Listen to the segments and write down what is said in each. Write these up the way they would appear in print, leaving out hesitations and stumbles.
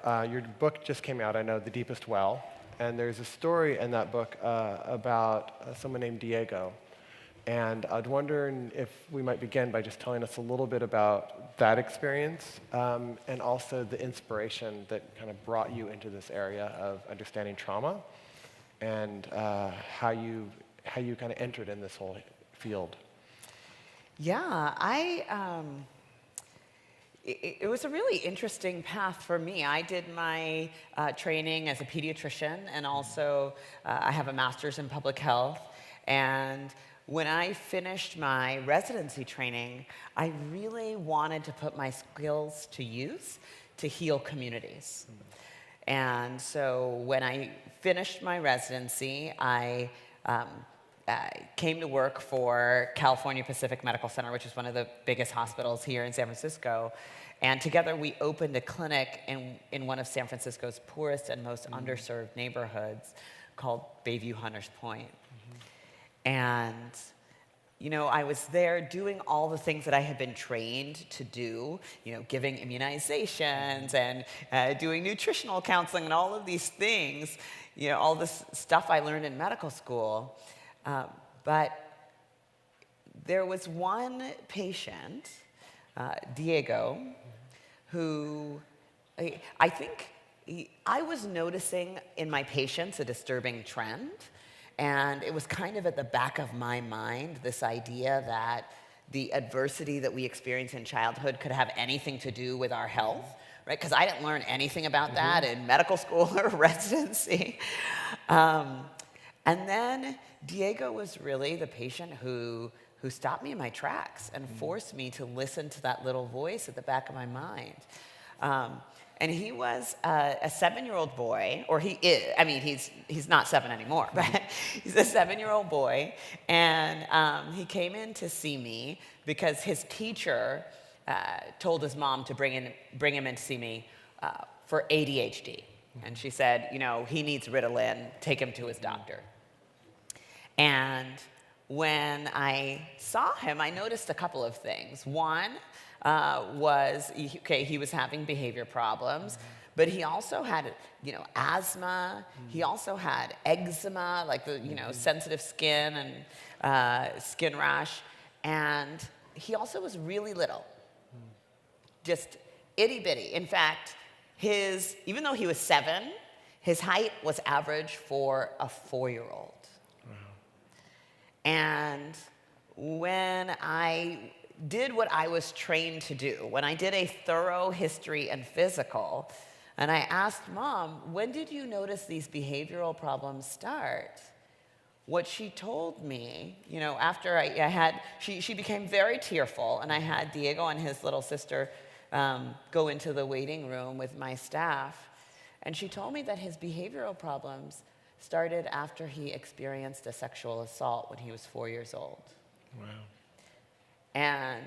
your book just came out, I know, The Deepest Well, and there's a story in that book about someone named Diego. And I'd wonder if we might begin by just telling us a little bit about that experience and also the inspiration that kind of brought you into this area of understanding trauma and how you kind of entered in this whole field. Yeah, it was a really interesting path for me. I did my training as a pediatrician, and also I have a master's in public health. And when I finished my residency training, I really wanted to put my skills to use to heal communities. And so when I finished my residency, I came to work for California Pacific Medical Center, which is one of the biggest hospitals here in San Francisco. And together we opened a clinic in one of San Francisco's poorest and most underserved neighborhoods called Bayview Hunters Point. And, you know, I was there doing all the things that I had been trained to do, you know, giving immunizations and doing nutritional counseling and all of these things, you know, all this stuff I learned in medical school. But there was one patient, Diego, who I think I was noticing in my patients a disturbing trend. And it was kind of at the back of my mind, this idea that the adversity that we experience in childhood could have anything to do with our health, right? Because I didn't learn anything about that in medical school or residency. And then Diego was really the patient who stopped me in my tracks and forced me to listen to that little voice at the back of my mind. And he was a 7-year-old boy, or he is, I mean, he's not 7 anymore, but he's a 7-year-old boy, and he came in to see me because his teacher told his mom to bring him in to see me for ADHD. And she said, you know, he needs Ritalin, take him to his doctor. And when I saw him, I noticed a couple of things. One, he was having behavior problems, but he also had, you know, asthma. He also had eczema, like the, you know, sensitive skin and skin rash. And he also was really little, just itty bitty. In fact, even though he was 7, his height was average for a 4-year-old. Wow. And when I did what I was trained to do, when I did a thorough history and physical, and I asked Mom, when did you notice these behavioral problems start? What she told me, you know, after she became very tearful, and I had Diego and his little sister go into the waiting room with my staff, and she told me that his behavioral problems started after he experienced a sexual assault when he was 4 years old. Wow. And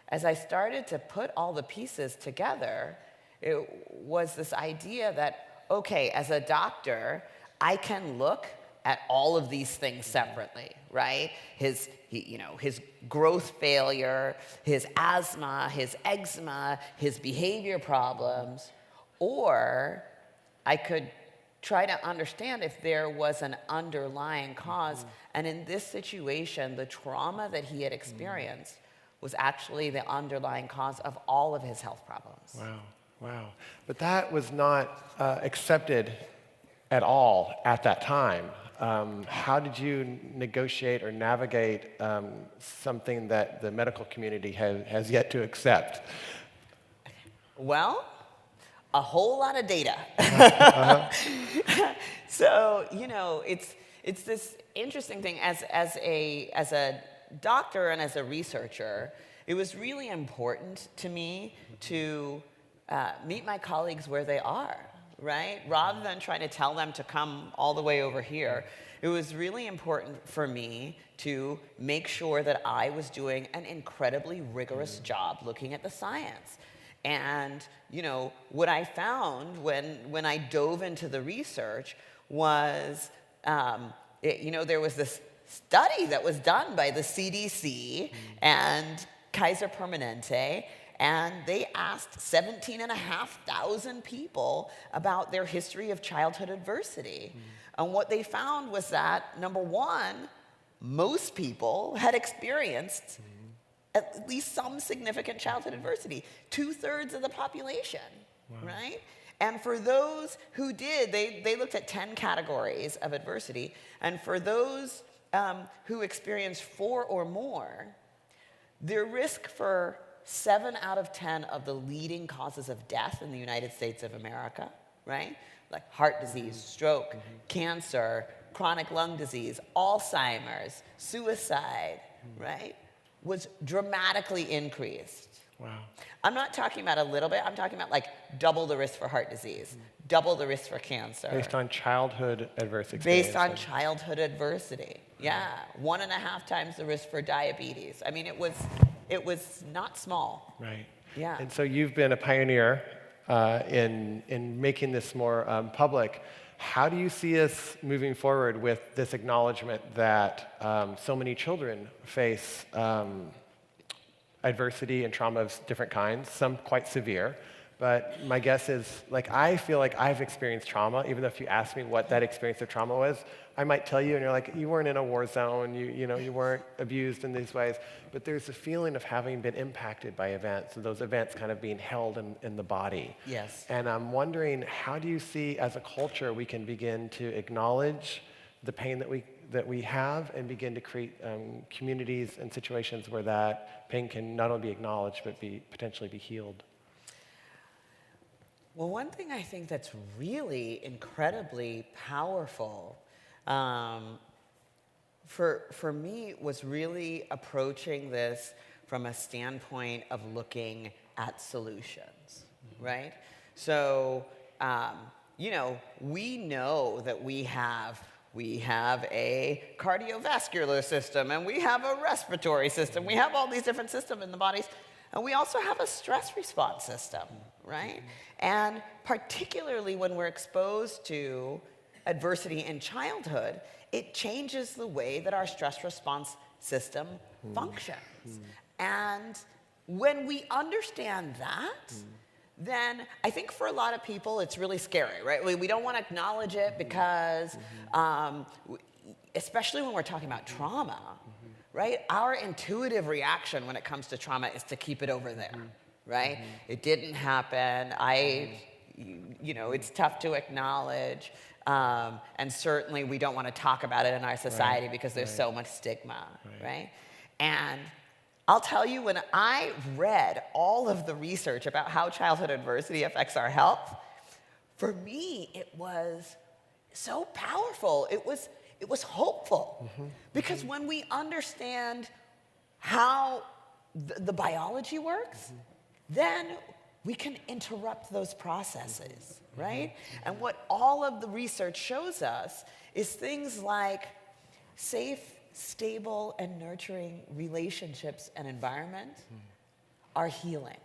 as I started to put all the pieces together, it was this idea that, okay, as a doctor, I can look at all of these things separately, right? His growth failure, his asthma, his eczema, his behavior problems, or I could try to understand if there was an underlying cause. And in this situation, the trauma that he had experienced was actually the underlying cause of all of his health problems. Wow, wow. But that was not accepted at all at that time. How did you negotiate or navigate something that the medical community has yet to accept? Well, a whole lot of data. So, you know, it's this interesting thing. As a doctor and as a researcher, it was really important to me to meet my colleagues where they are, right? Rather than trying to tell them to come all the way over here, it was really important for me to make sure that I was doing an incredibly rigorous job looking at the science. And, you know, what I found when I dove into the research was, you know, there was this study that was done by the CDC and Kaiser Permanente, and they asked 17,500 people about their history of childhood adversity. And what they found was that, number one, most people had experienced at least some significant childhood adversity. 2/3 of the population, right? And for those who did, they looked at 10 categories of adversity. And for those who experienced 4 or more, their risk for 7 out of 10 of the leading causes of death in the United States of America, right? Like heart disease, stroke, cancer, chronic lung disease, Alzheimer's, suicide, right, was dramatically increased. Wow. I'm not talking about a little bit, I'm talking about like double the risk for heart disease, double the risk for cancer. Based on childhood adverse experience. Based on childhood adversity, yeah. 1.5 times the risk for diabetes. I mean, it was not small. Right. Yeah. And so you've been a pioneer in making this more public. How do you see us moving forward with this acknowledgement that so many children face adversity and trauma of different kinds, some quite severe? But my guess is, like, I feel like I've experienced trauma, even though if you ask me what that experience of trauma was, I might tell you, and you're like, you weren't in a war zone, you weren't abused in these ways. But there's a feeling of having been impacted by events, and those events kind of being held in the body. Yes. And I'm wondering, how do you see, as a culture, we can begin to acknowledge the pain that we have and begin to create communities and situations where that pain can not only be acknowledged, but potentially be healed? Well, one thing I think that's really incredibly powerful for me was really approaching this from a standpoint of looking at solutions, right? So, we know that we have a cardiovascular system, and we have a respiratory system. We have all these different systems in the bodies, and we also have a stress response system, right? And particularly when we're exposed to adversity in childhood, it changes the way that our stress response system functions. And when we understand that, then I think for a lot of people it's really scary, right? We don't want to acknowledge it because, especially when we're talking about trauma, right? Our intuitive reaction when it comes to trauma is to keep it over there, right? It didn't happen. It's tough to acknowledge. And certainly we don't want to talk about it in our society because there's so much stigma, right? And I'll tell you, when I read all of the research about how childhood adversity affects our health, for me, it was so powerful. It was hopeful. Because when we understand how the biology works, then we can interrupt those processes, right? And what all of the research shows us is things like safe, stable, and nurturing relationships and environment are healing.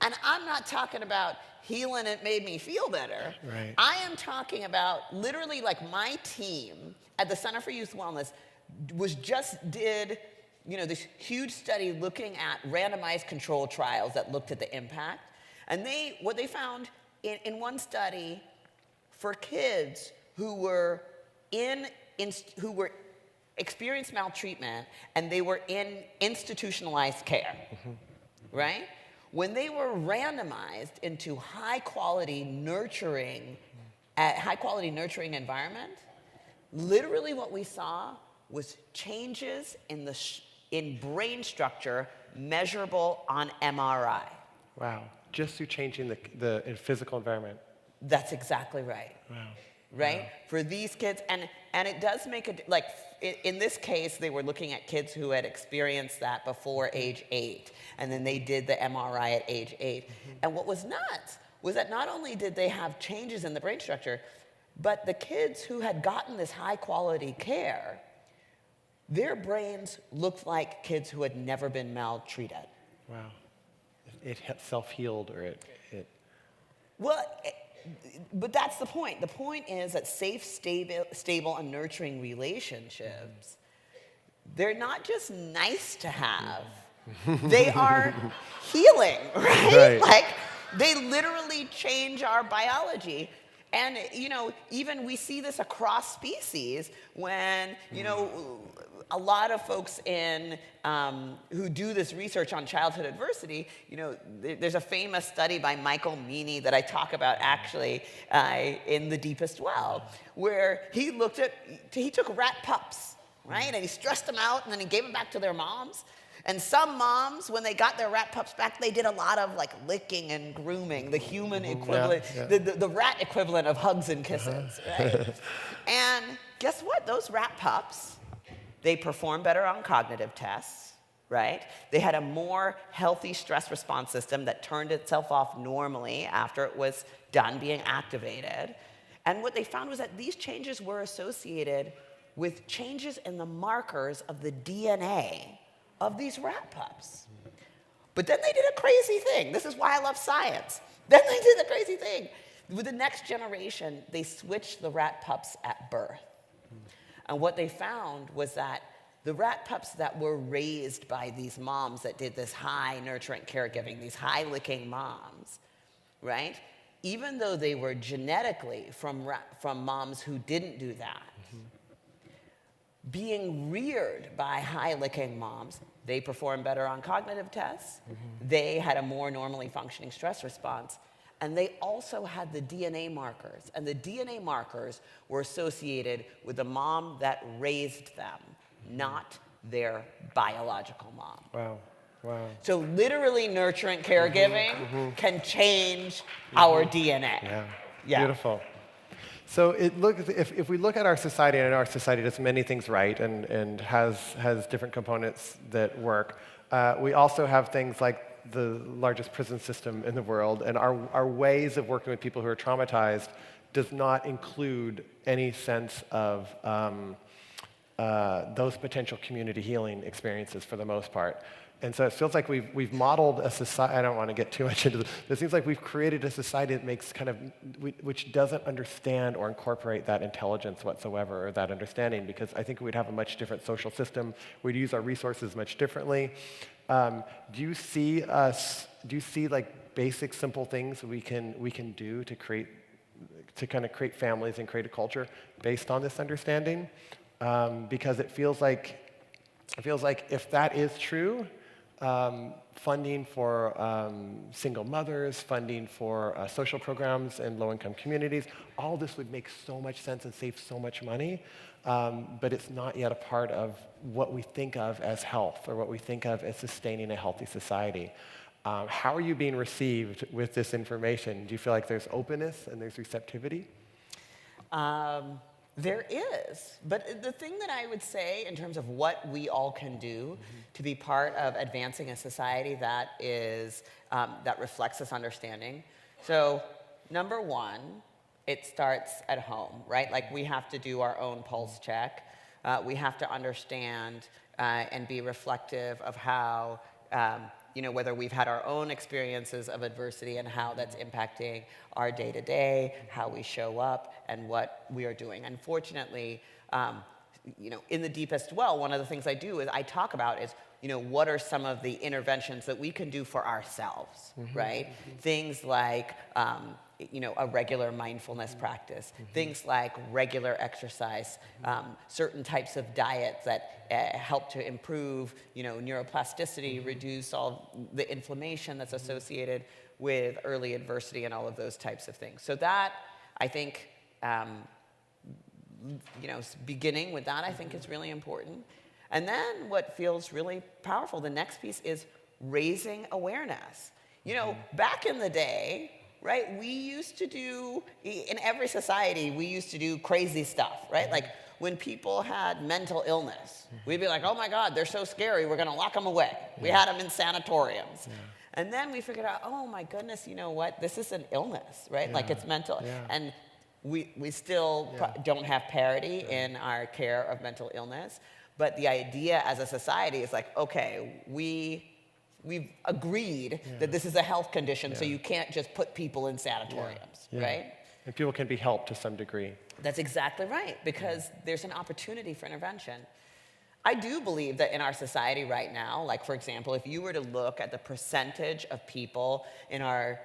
And I'm not talking about healing it made me feel better. Right. I am talking about literally, like, my team at the Center for Youth Wellness did this huge study looking at randomized controlled trials that looked at the impact. And what they found in one study, for kids who experienced maltreatment and they were in institutionalized care, right? When they were randomized into high-quality nurturing environment, literally what we saw was changes in brain structure measurable on MRI. Wow. Just through changing the physical environment. That's exactly right. Wow. Right? Wow. For these kids, and it does make in this case, they were looking at kids who had experienced that before age 8, and then they did the MRI at age 8. And what was nuts was that not only did they have changes in the brain structure, but the kids who had gotten this high-quality care, their brains looked like kids who had never been maltreated. Wow. It self-healed, or it... Well, but that's the point. The point is that safe, stable, and nurturing relationships, they're not just nice to have, They are healing, right? Like, they literally change our biology. And, even we see this across species when, a lot of folks who do this research on childhood adversity, there's a famous study by Michael Meany that I talk about actually in The Deepest Well, where he took rat pups, right? And he stressed them out and then he gave them back to their moms. And some moms, when they got their rat pups back, they did a lot of like licking and grooming, the human equivalent, the rat equivalent of hugs and kisses, right? And guess what? Those rat pups, they performed better on cognitive tests, right? They had a more healthy stress response system that turned itself off normally after it was done being activated. And what they found was that these changes were associated with changes in the markers of the DNA of these rat pups. But then they did a crazy thing. This is why I love science. Then they did a crazy thing. With the next generation, they switched the rat pups at birth. And what they found was that the rat pups that were raised by these moms that did this high nurturant caregiving, these high licking moms, right? Even though they were genetically from moms who didn't do that, being reared by high-licking moms, they performed better on cognitive tests. They had a more normally functioning stress response. And they also had the DNA markers. And the DNA markers were associated with the mom that raised them, not their biological mom. Wow. Wow. So literally nurturant caregiving can change our DNA. Yeah. Beautiful. So if we look at our society, and our society does many things right and has different components that work, we also have things like the largest prison system in the world, and our ways of working with people who are traumatized does not include any sense of those potential community healing experiences for the most part. And so it feels like we've modeled a society. I don't want to get too much into this. It seems like we've created a society that makes which doesn't understand or incorporate that intelligence whatsoever, or that understanding, because I think we'd have a much different social system. We'd use our resources much differently. Do you see like basic, simple things we can do to kind of create families and create a culture based on this understanding? Because it feels like if that is true, funding for single mothers, funding for social programs in low-income communities, all this would make so much sense and save so much money, but it's not yet a part of what we think of as health or what we think of as sustaining a healthy society. How are you being received with this information? Do you feel like there's openness and there's receptivity? There is, but the thing that I would say in terms of what we all can do to be part of advancing a society that is that reflects this understanding. So, number one, it starts at home, right? Like, we have to do our own pulse check. We have to understand and be reflective of how whether we've had our own experiences of adversity and how that's impacting our day-to-day, how we show up, and what we are doing. Unfortunately, in The Deepest Well, one of the things I do is I talk about is, what are some of the interventions that we can do for ourselves, right? Things like, a regular mindfulness practice, things like regular exercise, certain types of diets that help to improve, neuroplasticity, reduce all the inflammation that's associated with early adversity and all of those types of things. So that, I think, beginning with that, I think is really important. And then what feels really powerful, the next piece is raising awareness. Back in the day, right, we used to do, in every society, we used to do crazy stuff, right? Like, when people had mental illness, we'd be like, oh my God, they're so scary, we're gonna lock them away. We had them in sanatoriums. And then we figured out, oh my goodness, you know what, this is an illness, right? Like, it's mental. And we still don't have parity in our care of mental illness, but the idea as a society is like, okay, we've agreed that this is a health condition, so you can't just put people in sanatoriums, right? And people can be helped to some degree. That's exactly right, because there's an opportunity for intervention. I do believe that in our society right now, like for example, if you were to look at the percentage of people in our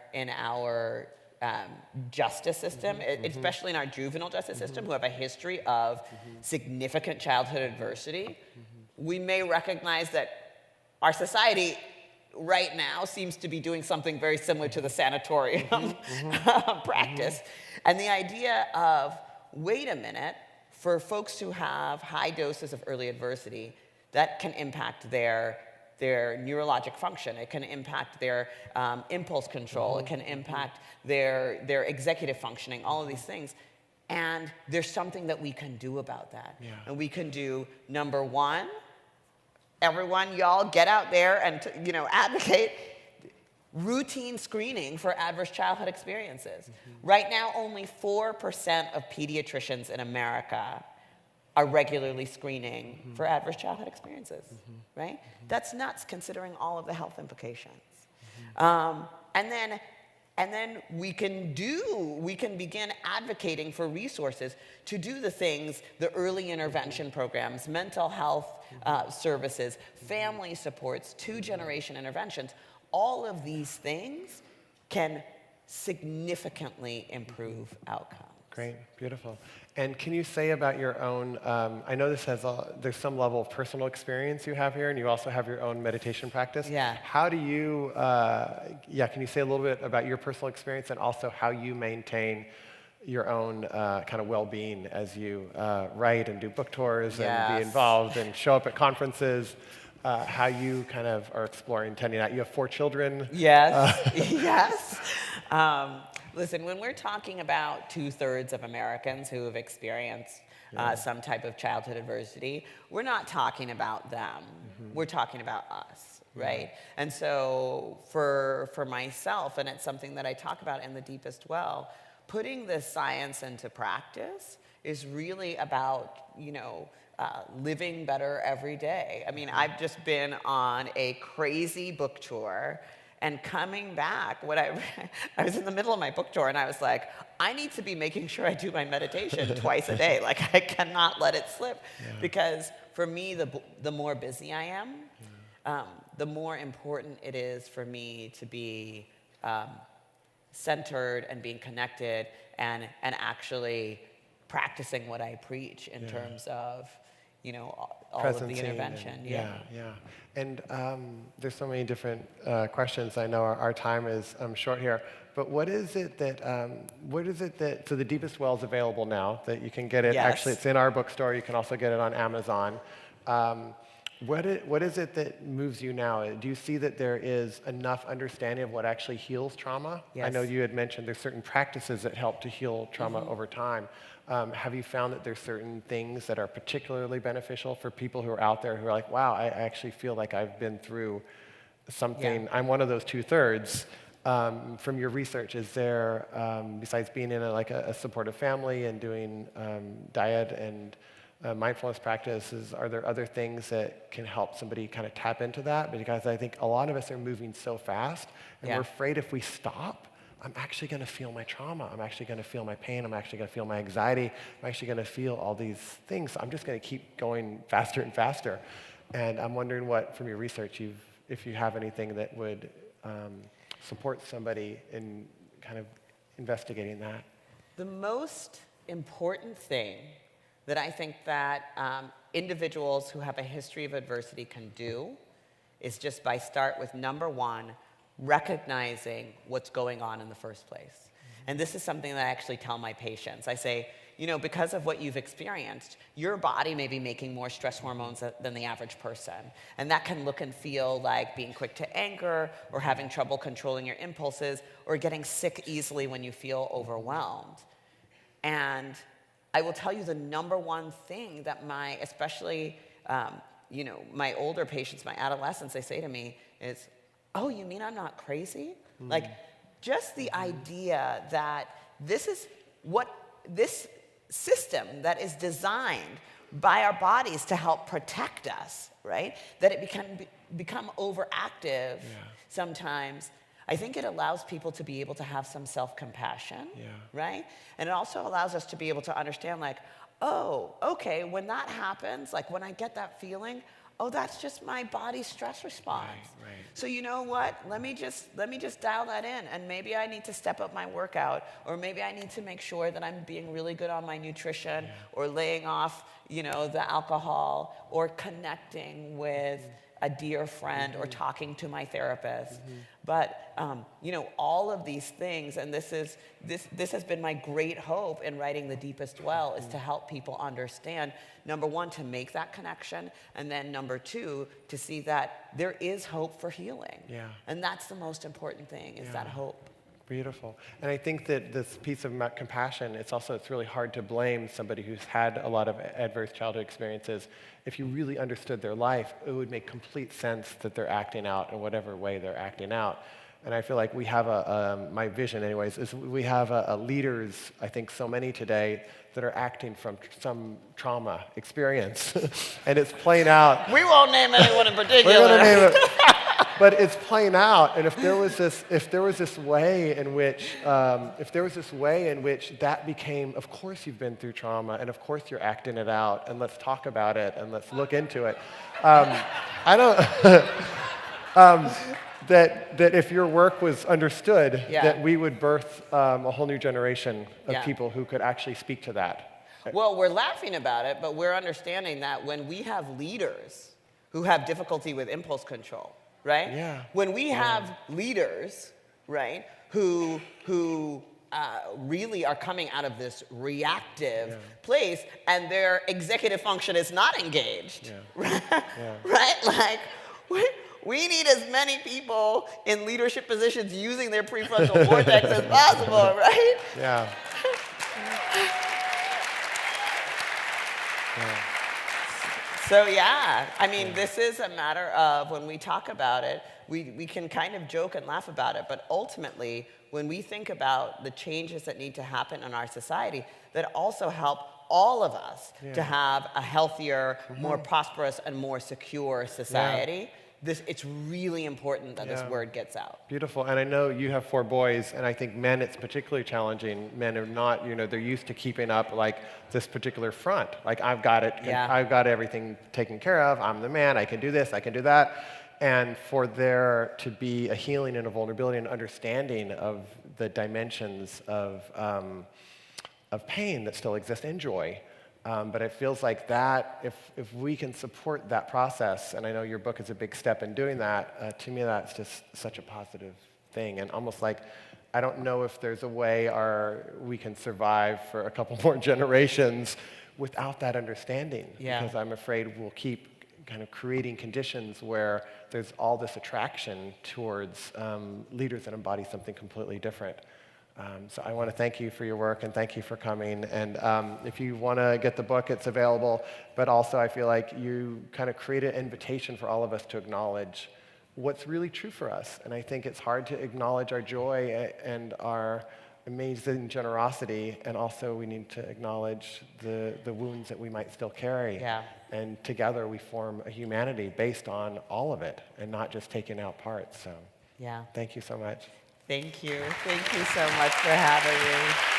justice system, especially in our juvenile justice system, who have a history of significant childhood adversity, we may recognize that our society right now seems to be doing something very similar to the sanatorium practice. And the idea of, wait a minute, for folks who have high doses of early adversity, that can impact their neurologic function. It can impact their impulse control. It can impact their executive functioning, all of these things. And there's something that we can do about that. Yeah. And we can do, number one, everyone, y'all, get out there and advocate routine screening for adverse childhood experiences. Right now, only 4% of pediatricians in America are regularly screening for adverse childhood experiences, right? That's nuts considering all of the health implications. And then we can begin advocating for resources to do the things, the early intervention programs, mental health services, family supports, two-generation interventions. All of these things can significantly improve outcomes. Great, beautiful. And can you say about your own, I know this has there's some level of personal experience you have here, and you also have your own meditation practice. Yeah. How do you, can you say a little bit about your personal experience and also how you maintain your own kind of well-being as you write and do book tours and be involved and show up at conferences? How you kind of are exploring tending out. You have 4 children. Yes, yes. Listen, when we're talking about 2/3 of Americans who have experienced some type of childhood adversity, we're not talking about them. We're talking about us, right? And so for myself, and it's something that I talk about in The Deepest Well, putting this science into practice is really about, living better every day. I mean, I've just been on a crazy book tour, and coming back, I was in the middle of my book tour, and I was like, I need to be making sure I do my meditation twice a day. Like, I cannot let it slip. Because for me, the more busy I am, the more important it is for me to be centered and being connected and actually practicing what I preach in terms of, all of the intervention. And there's so many different questions. I know our time is short here, but what is it that, so The Deepest Well is available now, that you can get it, actually it's in our bookstore, you can also get it on Amazon. What is it that moves you now? Do you see that there is enough understanding of what actually heals trauma? Yes. I know you had mentioned there's certain practices that help to heal trauma over time. Have you found that there's certain things that are particularly beneficial for people who are out there who are like, wow, I actually feel like I've been through something. I'm one of those 2/3. From your research, is there, besides being in a supportive family and doing diet and mindfulness practices, are there other things that can help somebody kind of tap into that? Because I think a lot of us are moving so fast, and we're afraid if we stop, I'm actually going to feel my trauma. I'm actually going to feel my pain. I'm actually going to feel my anxiety. I'm actually going to feel all these things. So I'm just going to keep going faster and faster. And I'm wondering what, from your research, if you have anything that would support somebody in kind of investigating that. The most important thing that I think that individuals who have a history of adversity can do is just by start with, number one, recognizing what's going on in the first place. And this is something that I actually tell my patients. I say, because of what you've experienced, your body may be making more stress hormones than the average person. And that can look and feel like being quick to anger, or having trouble controlling your impulses, or getting sick easily when you feel overwhelmed. And I will tell you the number one thing that especially my older patients, my adolescents, they say to me is, oh, you mean I'm not crazy? Like, just the idea that this is what this system that is designed by our bodies to help protect us, right? That it can become overactive sometimes. I think it allows people to be able to have some self-compassion, Yeah. right? And it also allows us to be able to understand, like, oh, okay, when that happens, like when I get that feeling, oh, that's just my body's stress response. Right. So you know what? Let me just dial that in, and maybe I need to step up my workout, or maybe I need to make sure that I'm being really good on my nutrition, or laying off, you know, the alcohol, or connecting with a dear friend, or talking to my therapist. But you know, all of these things, and this has been my great hope in writing The Deepest Well, is to help people understand, number one, to make that connection, and then number two, to see that there is hope for healing. Yeah. And that's the most important thing, is that hope. Beautiful. And I think that this piece of compassion, it's really hard to blame somebody who's had a lot of adverse childhood experiences. If you really understood their life, it would make complete sense that they're acting out in whatever way they're acting out. And I feel like we have my vision anyways, is we have leaders, I think so many today, that are acting from some trauma experience. And it's playing out. We won't name anyone in particular. We're going to name it. But it's playing out, and if there was this way in which that became, of course you've been through trauma, and of course you're acting it out, and let's talk about it, and let's look into it. I don't. That if your work was understood, that we would birth a whole new generation of people who could actually speak to that. Well, we're laughing about it, but we're understanding that when we have leaders who have difficulty with impulse control, right? Yeah. When we have leaders, right, who really are coming out of this reactive place, and their executive function is not engaged, right? Like, we need as many people in leadership positions using their prefrontal cortex as possible, right? Yeah. So yeah, I mean, this is a matter of, when we talk about it, we can kind of joke and laugh about it, but ultimately, when we think about the changes that need to happen in our society, that also help all of us to have a healthier, more prosperous, and more secure society. It's really important that this word gets out. Beautiful. And I know you have 4 boys, and I think men, it's particularly challenging. Men are not, they're used to keeping up like this particular front. Like, I've got it, I've got everything taken care of, I'm the man, I can do this, I can do that. And for there to be a healing and a vulnerability and understanding of the dimensions of pain that still exist and joy. But it feels like that, if we can support that process, and I know your book is a big step in doing that, to me that's just such a positive thing. And almost like, I don't know if there's a way we can survive for a couple more generations without that understanding. Because I'm afraid we'll keep kind of creating conditions where there's all this attraction towards leaders that embody something completely different. So I want to thank you for your work, and thank you for coming. And if you want to get the book, it's available. But also, I feel like you kind of create an invitation for all of us to acknowledge what's really true for us. And I think it's hard to acknowledge our joy and our amazing generosity, and also we need to acknowledge the wounds that we might still carry. And together we form a humanity based on all of it, and not just taking out parts. So thank you so much. Thank you. Thank you so much for having me.